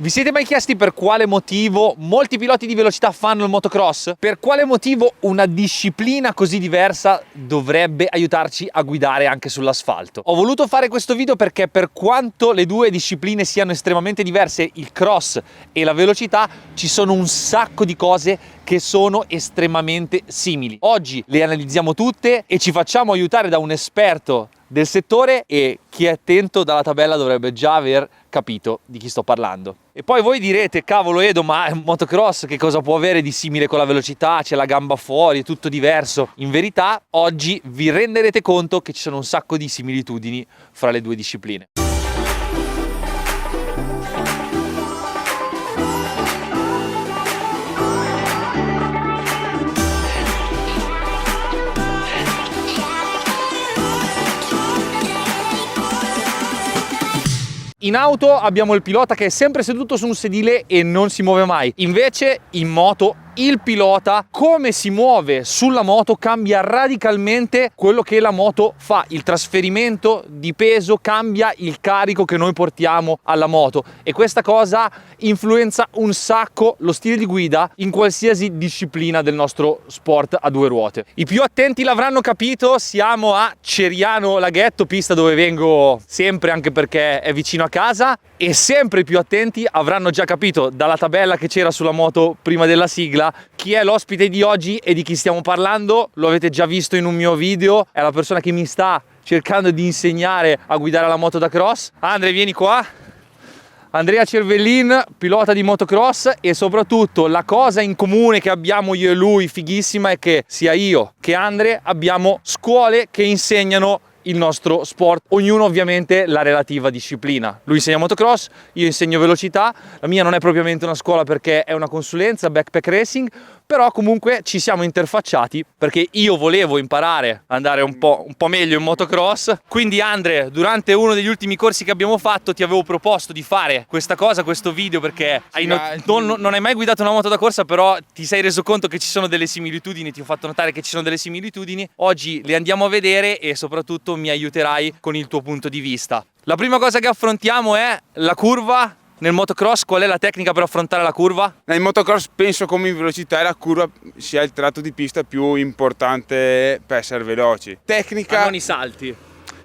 Vi siete mai chiesti per quale motivo molti piloti di velocità fanno il motocross? Per quale motivo una disciplina così diversa dovrebbe aiutarci a guidare anche sull'asfalto? Ho voluto fare questo video perché per quanto le due discipline siano estremamente diverse, il cross e la velocità, ci sono un sacco di cose che sono estremamente simili. Oggi le analizziamo tutte e ci facciamo aiutare da un esperto del settore, e chi è attento dalla tabella dovrebbe già aver capito di chi sto parlando. E poi voi direte: cavolo Edo, ma è un motocross, che cosa può avere di simile con la velocità? C'è la gamba fuori, è tutto diverso. In verità oggi vi renderete conto che ci sono un sacco di similitudini fra le due discipline. In auto abbiamo il pilota che è sempre seduto su un sedile e non si muove mai. Invece in moto il pilota, come si muove sulla moto, cambia radicalmente quello che la moto fa. Il trasferimento di peso cambia il carico che noi portiamo alla moto, e questa cosa influenza un sacco lo stile di guida in qualsiasi disciplina del nostro sport a due ruote. I più attenti l'avranno capito, siamo a Ceriano Laghetto, pista dove vengo sempre anche perché è vicino a casa, e sempre i più attenti avranno già capito dalla tabella che c'era sulla moto prima della sigla chi è l'ospite di oggi e di chi stiamo parlando. Lo avete già visto in un mio video, è la persona che mi sta cercando di insegnare a guidare la moto da cross. Andre, vieni qua. Andrea Cervellin, pilota di motocross, e soprattutto la cosa in comune che abbiamo io e lui, fighissima, è che sia io che Andre abbiamo scuole che insegnano il nostro sport, ognuno ovviamente la relativa disciplina. Lui insegna motocross, io insegno velocità. La mia non è propriamente una scuola perché è una consulenza, backpack racing, però comunque ci siamo interfacciati perché io volevo imparare ad andare un po' meglio in motocross. Quindi Andre, durante uno degli ultimi corsi che abbiamo fatto ti avevo proposto di fare questa cosa, questo video, perché non hai mai guidato una moto da corsa, però ti sei reso conto che ci sono delle similitudini, ti ho fatto notare che ci sono delle similitudini. Oggi le andiamo a vedere e soprattutto mi aiuterai con il tuo punto di vista. La prima cosa che affrontiamo è la curva. Nel motocross qual è la tecnica per affrontare la curva? Nel motocross penso come in velocità la curva sia il tratto di pista più importante per essere veloci. Tecnica... Ma non i salti.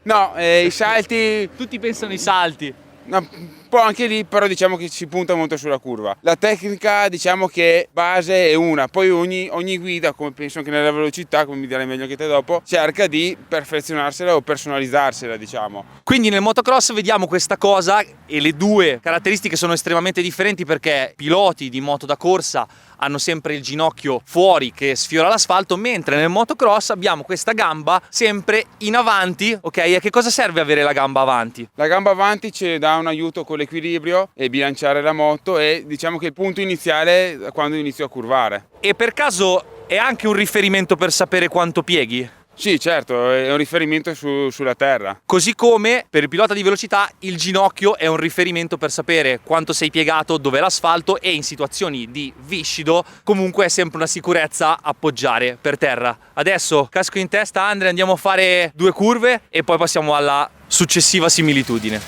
No, i salti... Tutti pensano ai salti. No, un po' anche lì, però diciamo che si punta molto sulla curva. La tecnica, diciamo che base è una, poi ogni guida, come penso anche nella velocità, come mi direi meglio che te dopo, cerca di perfezionarsela o personalizzarsela, diciamo. Quindi nel motocross vediamo questa cosa, e le due caratteristiche sono estremamente differenti perché piloti di moto da corsa hanno sempre il ginocchio fuori che sfiora l'asfalto, mentre nel motocross abbiamo questa gamba sempre in avanti, ok? E a che cosa serve avere la gamba avanti? La gamba avanti ci dà un aiuto con l'equilibrio e bilanciare la moto, e diciamo che il punto iniziale è quando inizio a curvare. E per caso è anche un riferimento per sapere quanto pieghi? Sì, certo, è un riferimento sulla terra. Così come per il pilota di velocità il ginocchio è un riferimento per sapere quanto sei piegato, dove è l'asfalto, e in situazioni di viscido comunque è sempre una sicurezza appoggiare per terra. Adesso casco in testa, Andre, andiamo a fare due curve e poi passiamo alla successiva similitudine.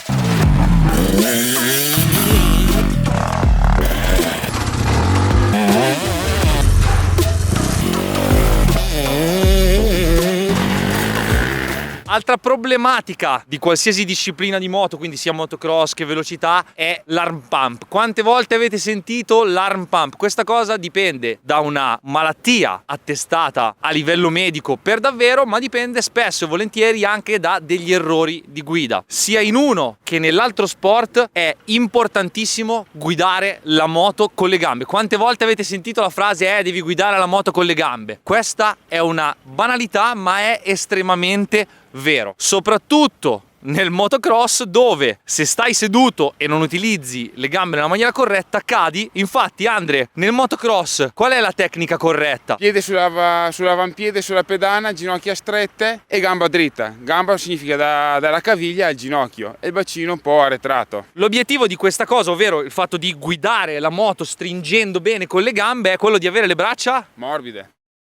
Altra problematica di qualsiasi disciplina di moto, quindi sia motocross che velocità, è l'arm pump. Quante volte avete sentito l'arm pump? Questa cosa dipende da una malattia attestata a livello medico per davvero, ma dipende spesso e volentieri anche da degli errori di guida. Sia in uno che nell'altro sport è importantissimo guidare la moto con le gambe. Quante volte avete sentito la frase devi guidare la moto con le gambe? Questa è una banalità, ma è estremamente vero, soprattutto nel motocross, dove se stai seduto e non utilizzi le gambe nella maniera corretta cadi. Infatti Andre, nel motocross qual è la tecnica corretta? Piede sull'avampiede, sulla pedana, ginocchia strette e gamba dritta. Gamba significa dalla caviglia al ginocchio e il bacino un po' arretrato. L'obiettivo di questa cosa, ovvero il fatto di guidare la moto stringendo bene con le gambe, è quello di avere le braccia morbide.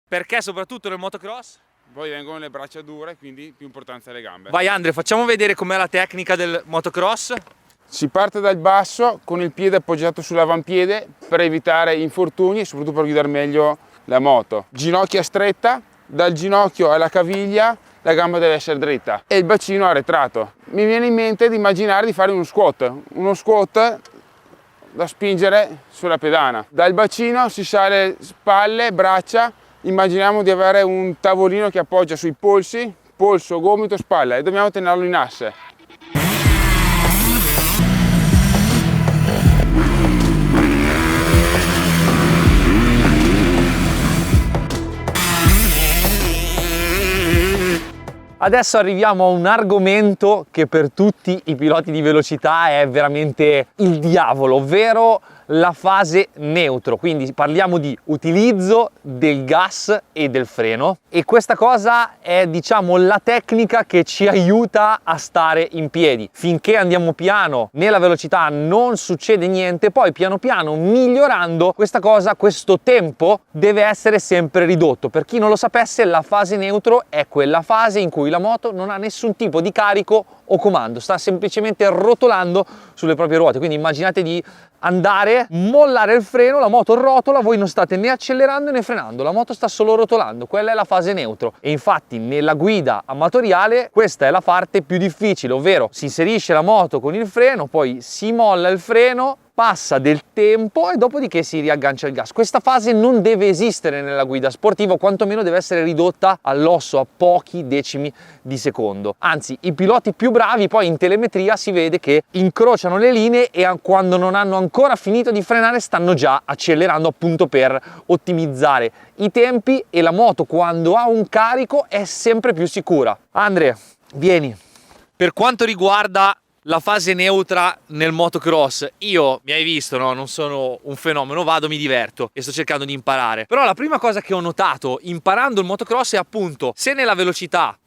Perché soprattutto nel motocross? Poi vengono le braccia dure, quindi più importanza alle gambe. Vai Andre, facciamo vedere com'è la tecnica del motocross. Si parte dal basso con il piede appoggiato sull'avampiede per evitare infortuni e soprattutto per guidare meglio la moto. Ginocchia stretta, dal ginocchio alla caviglia la gamba deve essere dritta e il bacino arretrato. Mi viene in mente di immaginare di fare uno squat da spingere sulla pedana. Dal bacino si sale spalle, braccia, immaginiamo di avere un tavolino che appoggia sui polsi, polso, gomito, spalla e dobbiamo tenerlo in asse. Adesso arriviamo a un argomento che per tutti i piloti di velocità è veramente il diavolo, ovvero la fase neutro. Quindi parliamo di utilizzo del gas e del freno, e questa cosa è, diciamo, la tecnica che ci aiuta a stare in piedi. Finché andiamo piano nella velocità non succede niente, poi piano piano migliorando questa cosa, questo tempo deve essere sempre ridotto. Per chi non lo sapesse, la fase neutro è quella fase in cui la moto non ha nessun tipo di carico o comando, sta semplicemente rotolando sulle proprie ruote. Quindi immaginate di andare, mollare il freno, la moto rotola, voi non state né accelerando né frenando, la moto sta solo rotolando. Quella è la fase neutro, e infatti nella guida amatoriale questa è la parte più difficile, ovvero si inserisce la moto con il freno, poi si molla il freno, passa del tempo e dopodiché si riaggancia il gas. Questa fase non deve esistere nella guida sportiva, o quantomeno deve essere ridotta all'osso, a pochi decimi di secondo. Anzi, i piloti più bravi poi in telemetria si vede che incrociano le linee e quando non hanno ancora finito di frenare stanno già accelerando, appunto per ottimizzare i tempi, e la moto quando ha un carico è sempre più sicura. Andre, vieni. Per quanto riguarda la fase neutra nel motocross, io, mi hai visto, no? Non sono un fenomeno, vado, mi diverto e sto cercando di imparare. Però la prima cosa che ho notato imparando il motocross è appunto, se nella velocità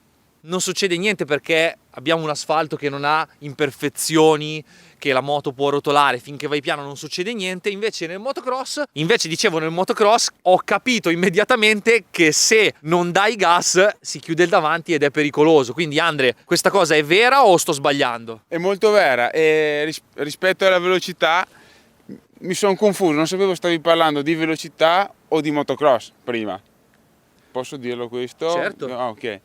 non succede niente perché abbiamo un asfalto che non ha imperfezioni, che la moto può rotolare, finché vai piano non succede niente, invece nel motocross ho capito immediatamente che se non dai gas si chiude il davanti ed è pericoloso. Quindi Andre, questa cosa è vera o sto sbagliando? È molto vera, e rispetto alla velocità mi sono confuso, non sapevo stavi parlando di velocità o di motocross prima. Posso dirlo questo? Certo. No, ok.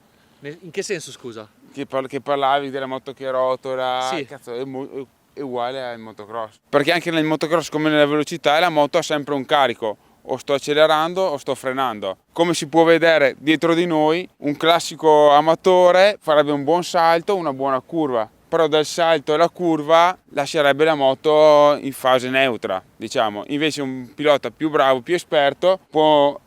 In che senso, scusa? Che parlavi della moto che rotola, Sì. cazzo, è uguale al motocross. Perché anche nel motocross, come nella velocità, la moto ha sempre un carico. O sto accelerando o sto frenando. Come si può vedere dietro di noi, un classico amatore farebbe un buon salto, una buona curva. Però dal salto alla curva lascerebbe la moto in fase neutra, diciamo. Invece un pilota più bravo, più esperto,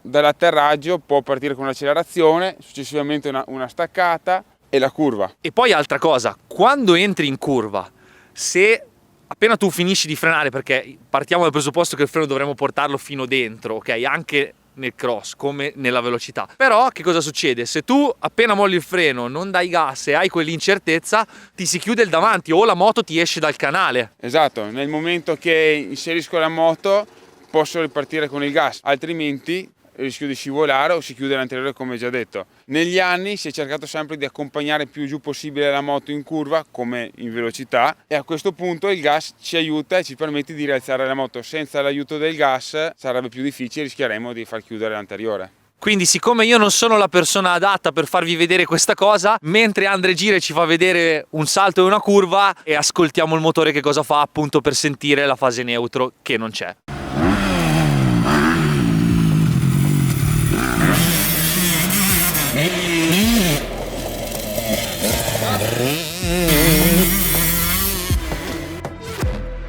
dall'atterraggio può partire con l'accelerazione, successivamente una staccata e la curva. E poi altra cosa, quando entri in curva, se appena tu finisci di frenare, perché partiamo dal presupposto che il freno dovremmo portarlo fino dentro, ok? Anche nel cross come nella velocità. Però che cosa succede? Se tu appena molli il freno, non dai gas e hai quell'incertezza, ti si chiude il davanti o la moto ti esce dal canale. Esatto, nel momento che inserisco la moto posso ripartire con il gas, altrimenti rischio di scivolare o si chiude l'anteriore, come già detto. Negli anni si è cercato sempre di accompagnare più giù possibile la moto in curva come in velocità, e a questo punto il gas ci aiuta e ci permette di rialzare la moto. Senza l'aiuto del gas sarebbe più difficile, rischieremo di far chiudere l'anteriore. Quindi, siccome io non sono la persona adatta per farvi vedere questa cosa, mentre Andre gira e ci fa vedere un salto e una curva, e ascoltiamo il motore che cosa fa, appunto per sentire la fase neutro che non c'è.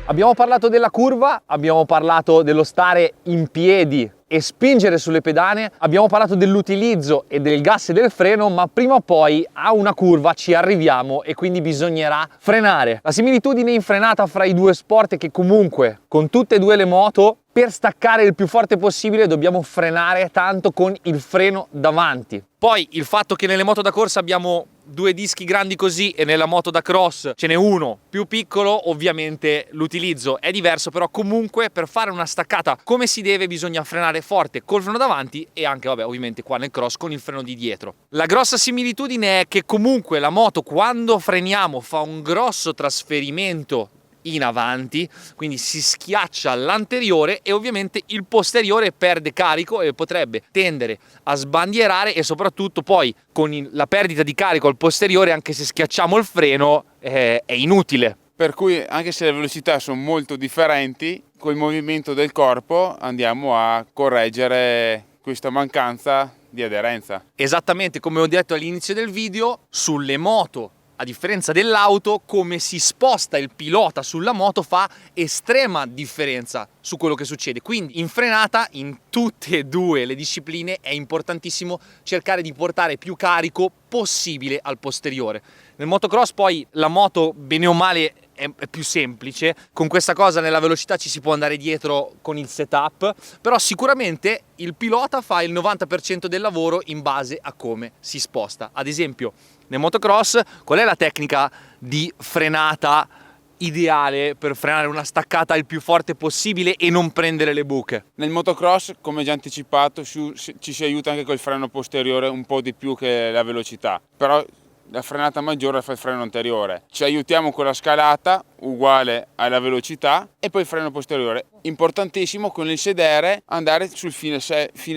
Abbiamo parlato della curva, abbiamo parlato dello stare in piedi e spingere sulle pedane, abbiamo parlato dell'utilizzo e del gas e del freno, ma prima o poi a una curva ci arriviamo e quindi bisognerà frenare. La similitudine in frenata fra i due sport è che comunque con tutte e due le moto, per staccare il più forte possibile dobbiamo frenare tanto con il freno davanti. Poi il fatto che nelle moto da corsa abbiamo due dischi grandi così e nella moto da cross ce n'è uno più piccolo, ovviamente l'utilizzo è diverso, però comunque per fare una staccata come si deve bisogna frenare forte col freno davanti e anche, vabbè, ovviamente qua nel cross con il freno di dietro. La grossa similitudine è che comunque la moto quando freniamo fa un grosso trasferimento in avanti, quindi si schiaccia l'anteriore e ovviamente il posteriore perde carico e potrebbe tendere a sbandierare, e soprattutto poi con la perdita di carico al posteriore, anche se schiacciamo il freno, è inutile. Per cui anche se le velocità sono molto differenti, col movimento del corpo andiamo a correggere questa mancanza di aderenza. Esattamente come ho detto all'inizio del video, sulle moto, a differenza dell'auto, come si sposta il pilota sulla moto fa estrema differenza su quello che succede. Quindi in frenata, in tutte e due le discipline, è importantissimo cercare di portare più carico possibile al posteriore. Nel motocross poi la moto, bene o male, è più semplice, con questa cosa nella velocità ci si può andare dietro con il setup, però sicuramente il pilota fa il 90% del lavoro in base a come si sposta. Ad esempio nel motocross qual è la tecnica di frenata ideale per frenare una staccata il più forte possibile e non prendere le buche? Nel motocross, come già anticipato, ci si aiuta anche col freno posteriore un po' di più che la velocità, però la frenata maggiore fa il freno anteriore. Ci aiutiamo con la scalata uguale alla velocità e poi il freno posteriore. Importantissimo con il sedere andare sul fine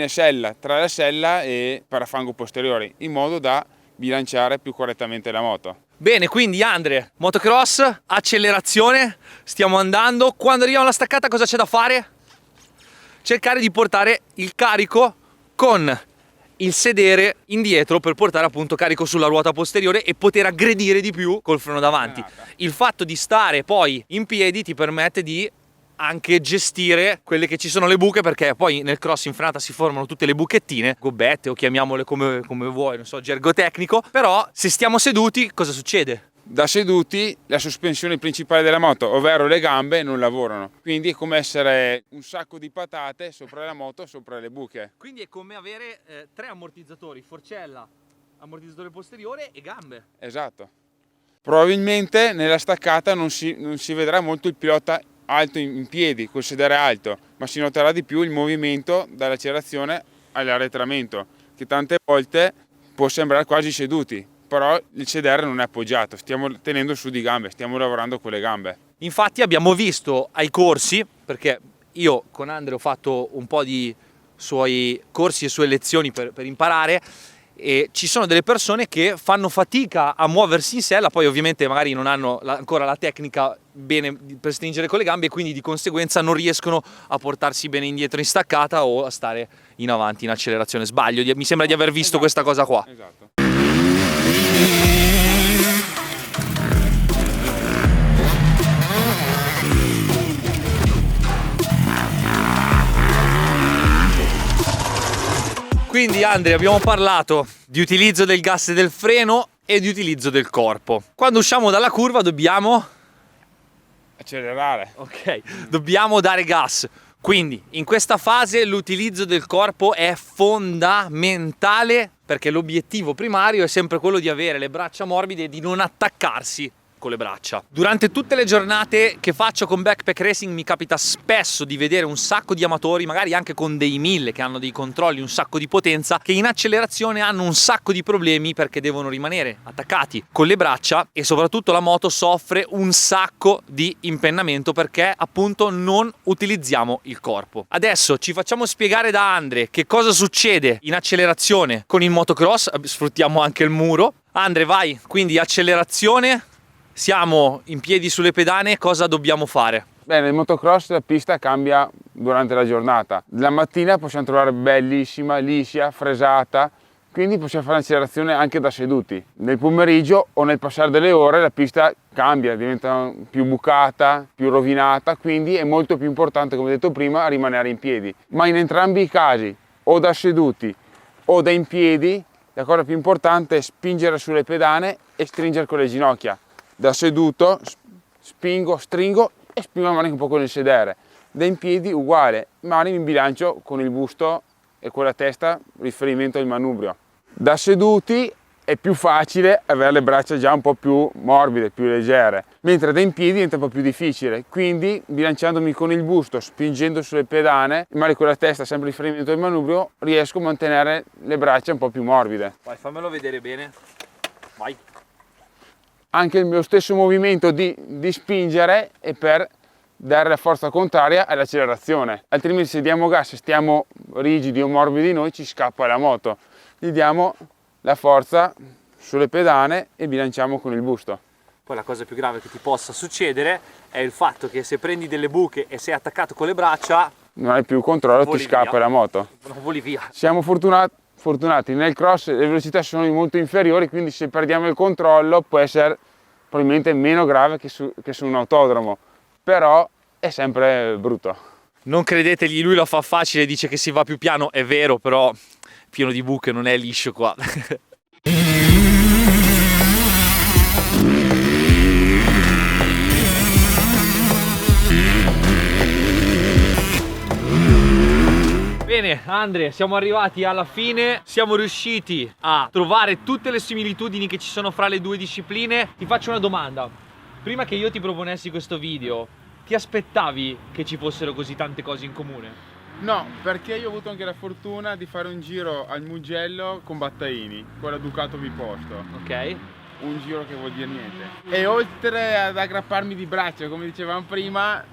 sella, tra la sella e parafango posteriore, in modo da bilanciare più correttamente la moto. Bene, quindi Andre, motocross, accelerazione, stiamo andando. Quando arriviamo alla staccata cosa c'è da fare? Cercare di portare il carico con il sedere indietro per portare appunto carico sulla ruota posteriore e poter aggredire di più col freno davanti. Il fatto di stare poi in piedi ti permette di anche gestire quelle che ci sono le buche, perché poi nel cross in frenata si formano tutte le buchettine, gobbette o chiamiamole come vuoi, non so, gergo tecnico, però se stiamo seduti cosa succede? Da seduti la sospensione principale della moto, ovvero le gambe, non lavorano. Quindi è come essere un sacco di patate sopra la moto, sopra le buche. Quindi è come avere 3 ammortizzatori, forcella, ammortizzatore posteriore e gambe. Esatto. Probabilmente nella staccata non si vedrà molto il pilota alto in piedi, col sedere alto, ma si noterà di più il movimento dall'accelerazione all'arretramento, che tante volte può sembrare quasi seduti. Però il sedere non è appoggiato, stiamo tenendo su di gambe, stiamo lavorando con le gambe. Infatti abbiamo visto ai corsi, perché io con Andre ho fatto un po' di suoi corsi e sue lezioni per imparare, e ci sono delle persone che fanno fatica a muoversi in sella, poi ovviamente magari non hanno ancora la tecnica bene per stringere con le gambe e quindi di conseguenza non riescono a portarsi bene indietro in staccata o a stare in avanti in accelerazione. Sbaglio, mi sembra di aver visto questa cosa qua. Esatto. Quindi Andre, abbiamo parlato di utilizzo del gas e del freno e di utilizzo del corpo. Quando usciamo dalla curva dobbiamo Accelerare. Ok, dobbiamo dare gas. Quindi in questa fase l'utilizzo del corpo è fondamentale, perché l'obiettivo primario è sempre quello di avere le braccia morbide e di non attaccarsi con le braccia. Durante tutte le giornate che faccio con Backpack Racing mi capita spesso di vedere un sacco di amatori, magari anche con dei 1000 che hanno dei controlli, un sacco di potenza, che in accelerazione hanno un sacco di problemi perché devono rimanere attaccati con le braccia, e soprattutto la moto soffre un sacco di impennamento perché appunto non utilizziamo il corpo. Adesso ci facciamo spiegare da Andre che cosa succede in accelerazione con il motocross, sfruttiamo anche il muro. Andre, vai, quindi accelerazione. Siamo in piedi sulle pedane, cosa dobbiamo fare? Beh, nel motocross la pista cambia durante la giornata. La mattina possiamo trovare bellissima, liscia, fresata, quindi possiamo fare l'accelerazione anche da seduti. Nel pomeriggio o nel passare delle ore la pista cambia, diventa più bucata, più rovinata, quindi è molto più importante, come detto prima, rimanere in piedi. Ma in entrambi i casi, o da seduti o da in piedi, la cosa più importante è spingere sulle pedane e stringere con le ginocchia. Da seduto spingo, stringo e spingo anche un po' con il sedere. Da in piedi uguale, mani in bilancio con il busto e con la testa riferimento al manubrio. Da seduti è più facile avere le braccia già un po' più morbide, più leggere, mentre da in piedi diventa un po' più difficile, quindi bilanciandomi con il busto, spingendo sulle pedane, magari con la testa sempre riferimento al manubrio, riesco a mantenere le braccia un po' più morbide. Vai, fammelo vedere bene. Vai. anche il mio stesso movimento di spingere e per dare la forza contraria all'accelerazione. Altrimenti se diamo gas e stiamo rigidi o morbidi noi ci scappa la moto. Gli diamo la forza sulle pedane e bilanciamo con il busto. Poi la cosa più grave che ti possa succedere è il fatto che se prendi delle buche e sei attaccato con le braccia, non hai più controllo, ti scappa via. la moto. Non voli via. Siamo fortunati, nel cross le velocità sono molto inferiori, quindi se perdiamo il controllo può essere probabilmente meno grave che su un autodromo, però è sempre brutto. Non credetegli, lui lo fa facile, dice che si va più piano, è vero, però pieno di buche, non è liscio qua. Bene Andre, siamo arrivati alla fine, siamo riusciti a trovare tutte le similitudini che ci sono fra le due discipline. Ti faccio una domanda, prima che io ti proponessi questo video, ti aspettavi che ci fossero così tante cose in comune? No, perché io ho avuto anche la fortuna di fare un giro al Mugello con Battaini, con la Ducato Biposto. Ok. Un giro che vuol dire niente. E oltre ad aggrapparmi di braccia, come dicevamo prima,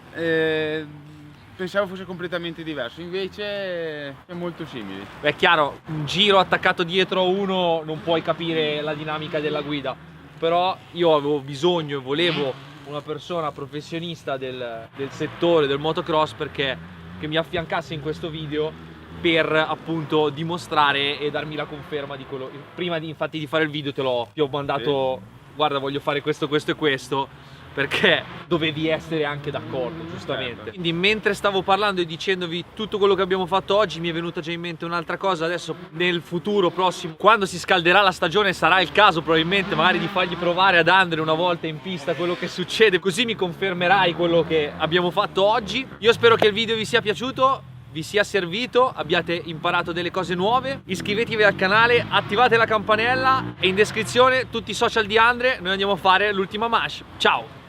pensavo fosse completamente diverso, invece è molto simile. Beh, è chiaro, un giro attaccato dietro a uno non puoi capire la dinamica della guida, però io avevo bisogno e volevo una persona professionista del settore del motocross che mi affiancasse in questo video per appunto dimostrare e darmi la conferma di quello. Prima infatti di fare il video ti ho mandato, guarda, voglio fare questo, questo e questo, perché dovevi essere anche d'accordo, giustamente. Certo. Quindi mentre stavo parlando e dicendovi tutto quello che abbiamo fatto oggi, mi è venuta già in mente un'altra cosa. Adesso nel futuro prossimo, quando si scalderà la stagione, sarà il caso probabilmente magari di fargli provare ad Andre una volta in pista quello che succede, così mi confermerai quello che abbiamo fatto oggi. Io spero che il video vi sia piaciuto, vi sia servito, abbiate imparato delle cose nuove. Iscrivetevi al canale, attivate la campanella e in descrizione tutti i social di Andre. Noi andiamo a fare l'ultima manche. Ciao!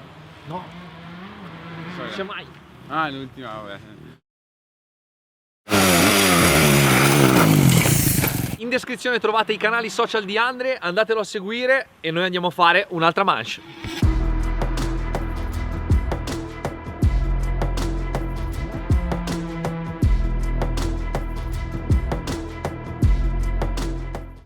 No, non c'è mai. Ah, l'ultima, vabbè. In descrizione trovate i canali social di Andre, andatelo a seguire e noi andiamo a fare un'altra manche.